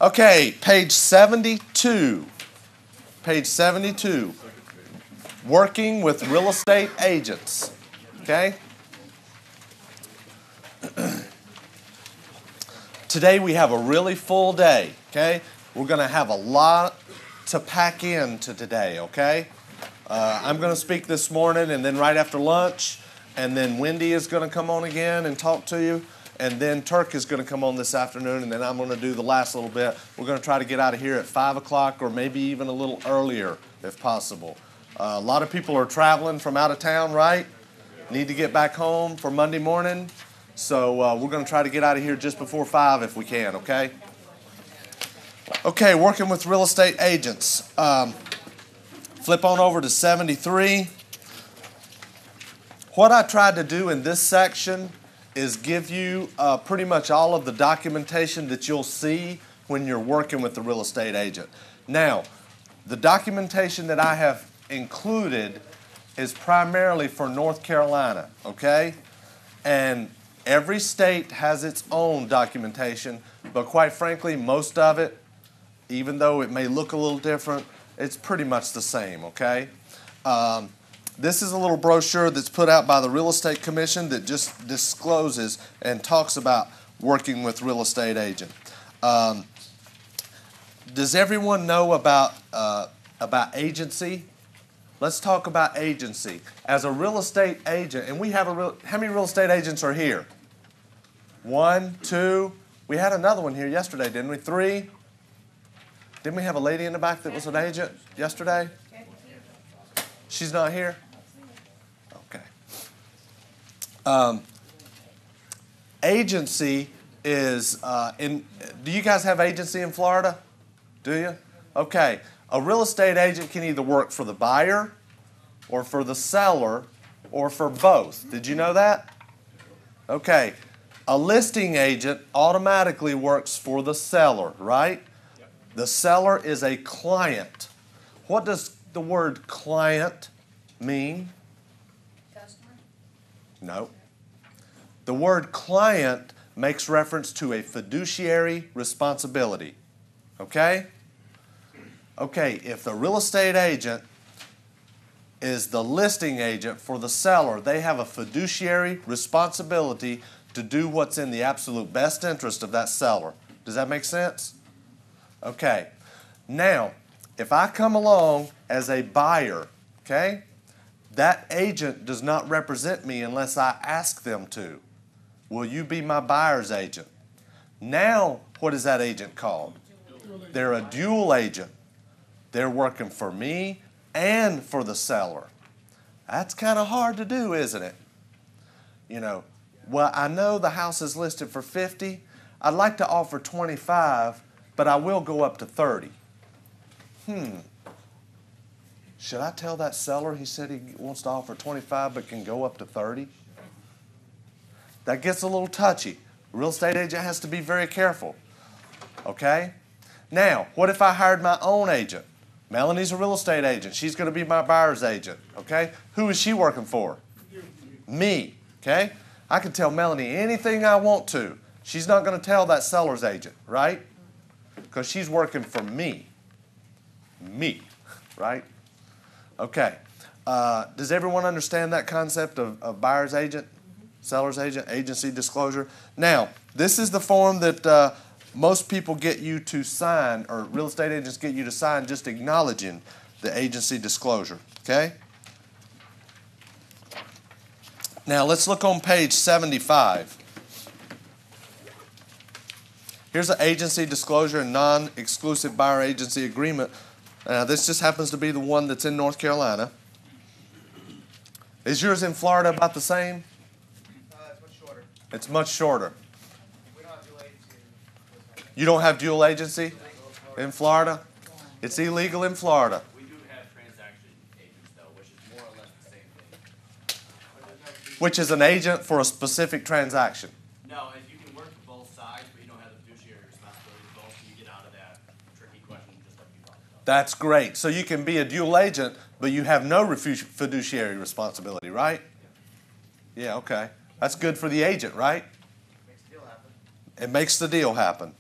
Okay, page 72. Page 72. Working with real estate agents. Okay? Today we have a really full day. Okay? We're going to have a lot to pack into today. Okay? I'm going to speak this morning and then right after lunch. And then Wendy is going to come on again and talk to you. And then Turk is going to come on this afternoon, and then I'm going to do the last little bit. We're going to try to get out of here at 5 o'clock or maybe even a little earlier if possible. A lot of people are traveling from out of town, right? Need to get back home for Monday morning. So we're going to try to get out of here just before 5 if we can, okay? Okay, working with real estate agents. Flip on over to 73. What I tried to do in this section is give you pretty much all of the documentation that you'll see when you're working with the real estate agent. Now, the documentation that I have included is primarily for North Carolina, okay? And every state has its own documentation, but quite frankly, most of it, even though it may look a little different, it's pretty much the same, okay? This is a little brochure that's put out by the Real Estate Commission that just discloses and talks about working with real estate agent. Does everyone know about agency? Let's talk about agency. As a real estate agent, and we have how many real estate agents are here? 1, 2. We had another one here yesterday, didn't we? 3. Didn't we have a lady in the back that was an agent yesterday? She's not here? Okay. Agency is, do you guys have agency in Florida? Do you? Okay. A real estate agent can either work for the buyer or for the seller or for both. Did you know that? Okay. A listing agent automatically works for the seller, right? Yep. The seller is a client. What does the word client mean? Customer? No. The word client makes reference to a fiduciary responsibility. Okay? Okay, if the real estate agent is the listing agent for the seller, they have a fiduciary responsibility to do what's in the absolute best interest of that seller. Does that make sense? Okay. Now, if I come along as a buyer, okay, that agent does not represent me unless I ask them to. Will you be my buyer's agent? Now, what is that agent called? They're a dual agent. They're working for me and for the seller. That's kind of hard to do, isn't it? You know, well, I know the house is listed for 50. I'd like to offer 25, but I will go up to 30. Should I tell that seller he said he wants to offer 25 but can go up to 30? That gets a little touchy. The real estate agent has to be very careful. Okay? Now, what if I hired my own agent? Melanie's a real estate agent. She's going to be my buyer's agent. Okay? Who is she working for? Me. Okay? I can tell Melanie anything I want to. She's not going to tell that seller's agent, right? Because she's working for me. Me. Right? Okay. Does everyone understand that concept of buyer's agent, seller's agent, agency disclosure? Now, this is the form that most people get you to sign, or real estate agents get you to sign, just acknowledging the agency disclosure. Okay? Now, let's look on page 75. Here's an agency disclosure and non-exclusive buyer agency agreement. This just happens to be the one that's in North Carolina. Is yours in Florida about the same? It's much shorter. It's much shorter. We don't have dual agency. You don't have dual agency in Florida? It's illegal in Florida. We do have transaction agents, though, which is more or less the same thing. Which is an agent for a specific transaction. No, and you can work for both sides, but you don't have the fiduciary responsibility for both, and you get out of that tricky question just like you talked about. That's great. So you can be a dual agent, but you have no fiduciary responsibility, right? Yeah, okay. That's good for the agent, right? Makes the deal happen. It makes the deal happen.